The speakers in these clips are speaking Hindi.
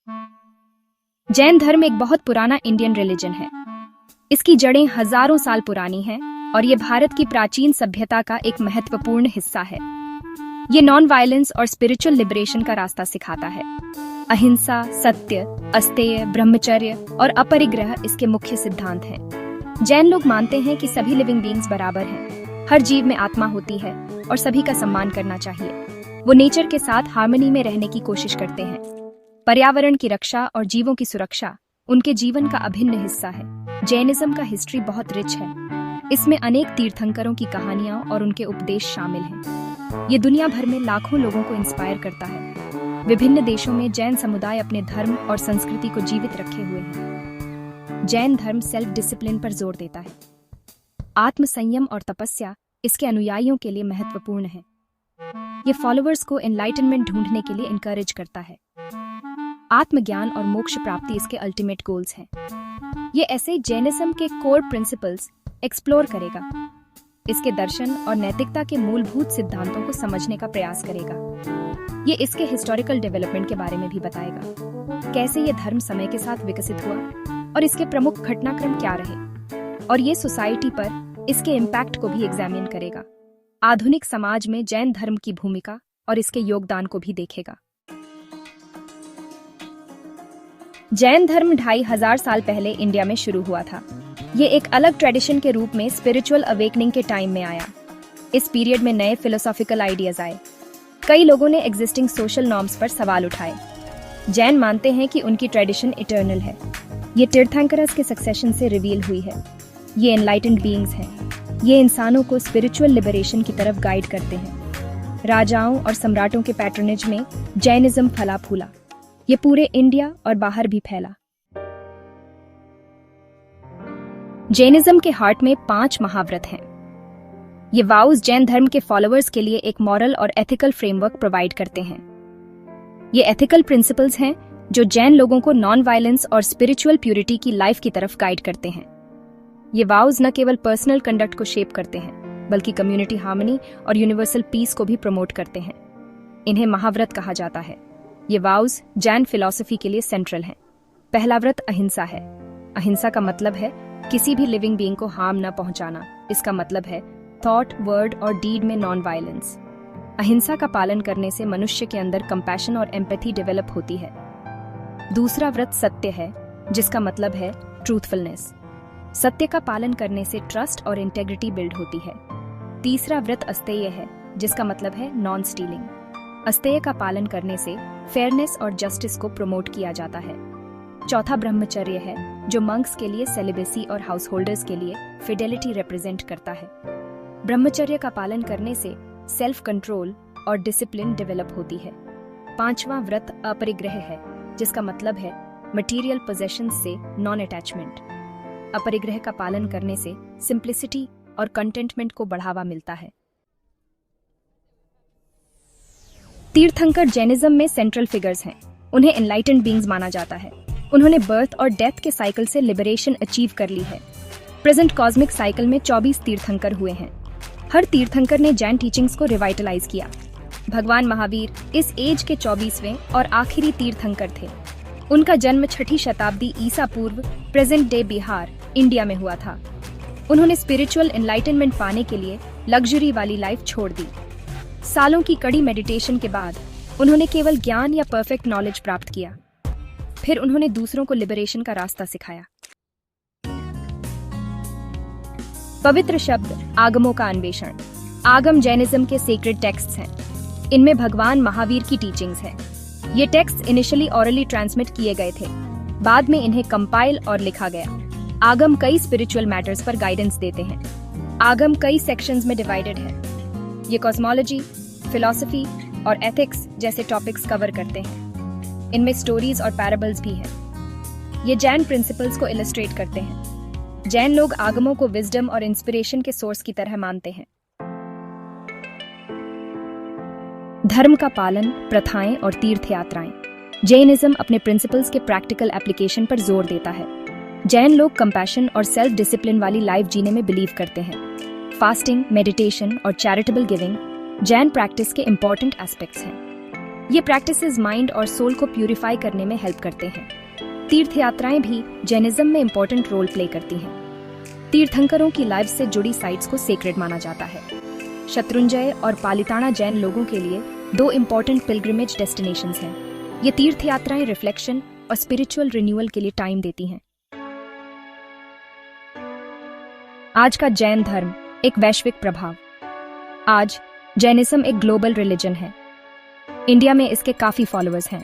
जैन धर्म एक बहुत पुराना इंडियन रिलीजन है। इसकी जड़ें हजारों साल पुरानी हैं और ये भारत की प्राचीन सभ्यता का एक महत्वपूर्ण हिस्सा है। ये नॉन वायलेंस और स्पिरिचुअल लिबरेशन का रास्ता सिखाता है। अहिंसा, सत्य, अस्तेय, ब्रह्मचर्य और अपरिग्रह इसके मुख्य सिद्धांत हैं। जैन लोग मानते हैं कि सभी लिविंग बीइंग्स बराबर हैं, हर जीव में आत्मा होती है और सभी का सम्मान करना चाहिए। वो नेचर के साथ हार्मनी में रहने की कोशिश करते हैं। पर्यावरण की रक्षा और जीवों की सुरक्षा उनके जीवन का अभिन्न हिस्सा है। जैनिज्म का हिस्ट्री बहुत रिच है। इसमें अनेक तीर्थंकरों की कहानियां और उनके उपदेश शामिल हैं। ये दुनिया भर में लाखों लोगों को इंस्पायर करता है। विभिन्न देशों में जैन समुदाय अपने धर्म और संस्कृति को जीवित रखे हुए हैं। जैन धर्म सेल्फ डिसिप्लिन पर जोर देता है। आत्म संयम और तपस्या इसके अनुयायियों के लिए महत्वपूर्ण है। ये फॉलोअर्स को एनलाइटनमेंट ढूंढने के लिए इनकरेज करता है। आत्मज्ञान और मोक्ष प्राप्ति इसके अल्टीमेट गोल्स हैं। ये ऐसे जैनिज्म के कोर प्रिंसिपल्स एक्सप्लोर करेगा। इसके दर्शन और नैतिकता के मूलभूत सिद्धांतों को समझने का प्रयास करेगा। ये इसके हिस्टोरिकल डेवलपमेंट के बारे में भी बताएगा, कैसे ये धर्म समय के साथ विकसित हुआ और इसके प्रमुख घटनाक्रम क्या रहे, और ये सोसाइटी पर इसके इम्पैक्ट को भी एग्जामिन करेगा। आधुनिक समाज में जैन धर्म की भूमिका और इसके योगदान को भी देखेगा। जैन धर्म 2500 साल पहले इंडिया में शुरू हुआ था। ये एक अलग ट्रेडिशन के रूप में स्पिरिचुअल अवेकनिंग के टाइम में आया। इस पीरियड में नए फिलोसॉफिकल आइडियाज आए। कई लोगों ने एग्जिस्टिंग सोशल नॉर्म्स पर सवाल उठाए। जैन मानते हैं कि उनकी ट्रेडिशन इटर्नल है। ये तीर्थंकरस के सक्सेशन से रिवील हुई है। ये एनलाइटेंड बीइंग्स हैं। ये इंसानों को स्पिरिचुअल लिबरेशन की तरफ गाइड करते हैं। राजाओं और सम्राटों के पैट्रोनेज में जैनिज्म फला फूला। ये पूरे इंडिया और बाहर भी फैला। जैनिज्म के हार्ट में 5 महाव्रत हैं। ये वाउज जैन धर्म के फॉलोअर्स के लिए एक मॉरल और एथिकल फ्रेमवर्क प्रोवाइड करते हैं। ये एथिकल प्रिंसिपल्स हैं जो जैन लोगों को नॉन वायलेंस और स्पिरिचुअल प्यूरिटी की लाइफ की तरफ गाइड करते हैं। ये वाउज न केवल पर्सनल कंडक्ट को शेप करते हैं, बल्कि कम्युनिटी हार्मनी और यूनिवर्सल पीस को भी प्रमोट करते हैं। इन्हें महाव्रत कहा जाता है। ये वाउज जैन फिलॉसफी के लिए सेंट्रल हैं। पहला व्रत अहिंसा है। अहिंसा का मतलब है किसी भी लिविंग बीइंग को हार्म न पहुंचाना। इसका मतलब है थॉट, वर्ड और डीड में नॉन वायलेंस। अहिंसा का पालन करने से मनुष्य के अंदर कंपैशन और एम्पैथी डेवलप होती है। दूसरा व्रत सत्य है, जिसका मतलब है ट्रूथफुलनेस। सत्य का पालन करने से ट्रस्ट और इंटेग्रिटी बिल्ड होती है। तीसरा व्रत अस्तेय है, जिसका मतलब है नॉन स्टीलिंग। अस्तेय का पालन करने से फेयरनेस और जस्टिस को प्रमोट किया जाता है। चौथा ब्रह्मचर्य है, जो मंक्स के लिए सेलिबेसी और हाउस होल्डर्स के लिए फिडेलिटी रिप्रेजेंट करता है। ब्रह्मचर्य का पालन करने से सेल्फ कंट्रोल और डिसिप्लिन डेवलप होती है। पांचवा व्रत अपरिग्रह है, जिसका मतलब है मटेरियल पोजेशंस से नॉन अटैचमेंट। अपरिग्रह का पालन करने से सिंप्लिसिटी और कंटेंटमेंट को बढ़ावा मिलता है। तीर्थंकर जैनिज्म में सेंट्रल फिगर्स हैं। उन्हें एनलाइटेंड बीइंग्स माना जाता है। उन्होंने बर्थ और डेथ के साइकिल से लिबरेशन अचीव कर ली है। प्रेजेंट कॉस्मिक साइकिल में 24 तीर्थंकर हुए हैं। हर तीर्थंकर ने जैन टीचिंग्स को रिवाइटलाइज किया। भगवान महावीर इस एज के 24वें और आखिरी तीर्थंकर थे। उनका जन्म 6ठी शताब्दी ईसा पूर्व प्रेजेंट डे बिहार, इंडिया में हुआ था। उन्होंने स्पिरिचुअल एनलाइटनमेंट पाने के लिए लग्जरी वाली लाइफ छोड़ दी। सालों की कड़ी मेडिटेशन के बाद उन्होंने केवल ज्ञान या परफेक्ट नॉलेज प्राप्त किया। फिर उन्होंने दूसरों को लिबरेशन का रास्ता सिखाया। पवित्र शब्द आगमों का अन्वेषण। आगम जैनिज्म के सेक्रेड टेक्स्ट्स हैं। इनमें भगवान महावीर की टीचिंग्स हैं। ये टेक्स्ट्स इनिशियली ऑरली ट्रांसमिट किए गए थे, बाद में इन्हें कंपाइल और लिखा गया। आगम कई स्पिरिचुअल मैटर्स पर गाइडेंस देते हैं। आगम कई सेक्शंस में डिवाइडेड है। ये कॉस्मोलॉजी, फिलॉसफी और एथिक्स जैसे टॉपिक्स कवर करते हैं। इनमें स्टोरीज और पैराबल्स भी हैं। ये जैन प्रिंसिपल्स को इलस्ट्रेट करते हैं। जैन लोग आगमों को विजडम और इंस्पिरेशन के सोर्स की तरह मानते हैं। धर्म का पालन, प्रथाएं और तीर्थ यात्राएं। जैनिज्म अपने प्रिंसिपल्स के प्रैक्टिकल एप्लीकेशन पर जोर देता है। जैन लोग कंपैशन और सेल्फ डिसिप्लिन वाली लाइफ जीने में बिलीव करते हैं। फास्टिंग, मेडिटेशन और चैरिटेबल गिविंग जैन प्रैक्टिस के इंपॉर्टेंट एस्पेक्ट्स हैं। ये प्रैक्टिसेस माइंड और सोल को प्यूरिफाई करने में हेल्प करते हैं। तीर्थ यात्राएं भी जैनिज्म में इंपॉर्टेंट रोल प्ले करती हैं। तीर्थंकरों की लाइफ से जुड़ी साइट्स को सेक्रेड माना जाता है। शत्रुंजय और पालिताना जैन लोगों के लिए 2 इंपॉर्टेंट पिलग्रिमेज डेस्टिनेशंस हैं। ये तीर्थ यात्राएं रिफ्लेक्शन और स्पिरिचुअल रिन्यूअल के लिए टाइम देती हैं। आज का जैन धर्म एक वैश्विक प्रभाव। आज जैनिज्म एक ग्लोबल रिलीजन है। इंडिया में इसके काफी फॉलोअर्स हैं।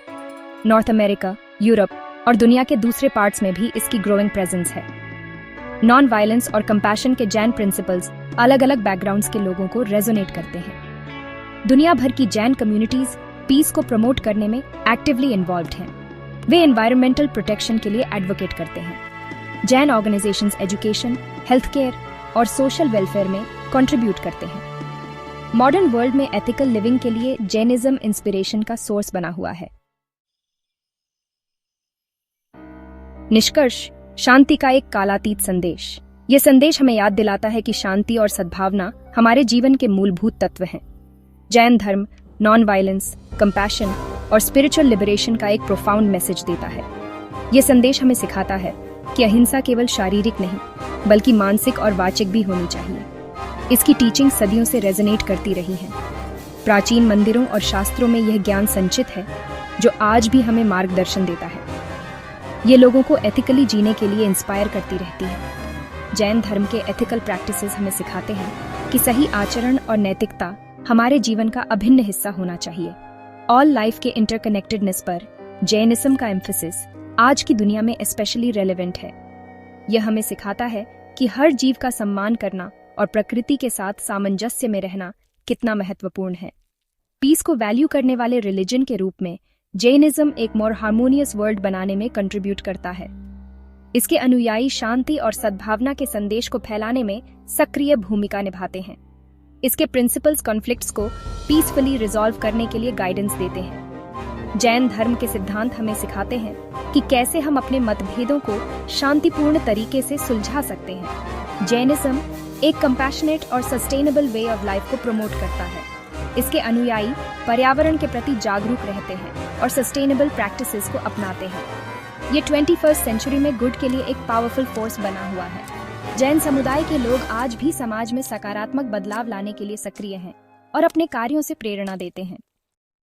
नॉर्थ अमेरिका, यूरोप और दुनिया के दूसरे पार्ट्स में भी इसकी ग्रोइंग प्रेजेंस है। नॉन वायलेंस और कंपैशन के जैन प्रिंसिपल्स अलग अलग बैकग्राउंड्स के लोगों को रेजोनेट करते हैं। दुनिया भर की जैन कम्युनिटीज पीस को प्रमोट करने में एक्टिवली इन्वॉल्व्ड हैं। वे एनवायरमेंटल प्रोटेक्शन के लिए एडवोकेट करते हैं। Jain organisations education, health care और सोशल वेलफेयर में कंट्रीब्यूट करते हैं। मॉडर्न वर्ल्ड में एथिकल लिविंग के लिए जैनिज्म इंस्पिरेशन का सोर्स बना हुआ है। निष्कर्ष, शांति का एक कालातीत संदेश। यह संदेश हमें याद दिलाता है कि शांति और सद्भावना हमारे जीवन के मूलभूत तत्व हैं। जैन धर्म नॉन वायलेंस, कंपैशन और स्पिरिचुअल लिबरेशन का एक प्रोफाउंड मैसेज देता है। यह संदेश हमें सिखाता है कि अहिंसा केवल शारीरिक नहीं बल्कि मानसिक और वाचिक भी होनी चाहिए। इसकी टीचिंग सदियों से रेजोनेट करती रही है। प्राचीन मंदिरों और शास्त्रों में यह ज्ञान संचित है जो आज भी हमें मार्गदर्शन देता है। ये लोगों को एथिकली जीने के लिए इंस्पायर करती रहती है। जैन धर्म के एथिकल प्रैक्टिसेस हमें सिखाते हैं कि सही आचरण और नैतिकता हमारे जीवन का अभिन्न हिस्सा होना चाहिए। ऑल लाइफ के इंटरकनेक्टेडनेस पर जैनिज्म का एम्फेसिस आज की दुनिया में स्पेशली रेलेवेंट है। यह हमें सिखाता है कि हर जीव का सम्मान करना और प्रकृति के साथ सामंजस्य में रहना कितना महत्वपूर्ण है। पीस को वैल्यू करने वाले रिलीजन के रूप में जैनिज्म एक मोर हार्मोनियस वर्ल्ड बनाने में कंट्रीब्यूट करता है। इसके अनुयायी शांति और सद्भावना के संदेश को फैलाने में सक्रिय भूमिका निभाते हैं। इसके प्रिंसिपल्स कॉन्फ्लिक्ट्स को पीसफुली रिजॉल्व करने के लिए गाइडेंस देते हैं। जैन धर्म के सिद्धांत हमें सिखाते हैं कि कैसे हम अपने मतभेदों को शांतिपूर्ण तरीके से सुलझा सकते हैं। जैनिज्म एक कंपैशनेट और सस्टेनेबल वे ऑफ लाइफ को प्रमोट करता है। इसके अनुयायी पर्यावरण के प्रति जागरूक रहते हैं और सस्टेनेबल प्रैक्टिसेस को अपनाते हैं। ये 21st सेंचुरी में गुड के लिए एक पावरफुल फोर्स बना हुआ है। जैन समुदाय के लोग आज भी समाज में सकारात्मक बदलाव लाने के लिए सक्रिय हैं और अपने कार्यों से प्रेरणा देते हैं।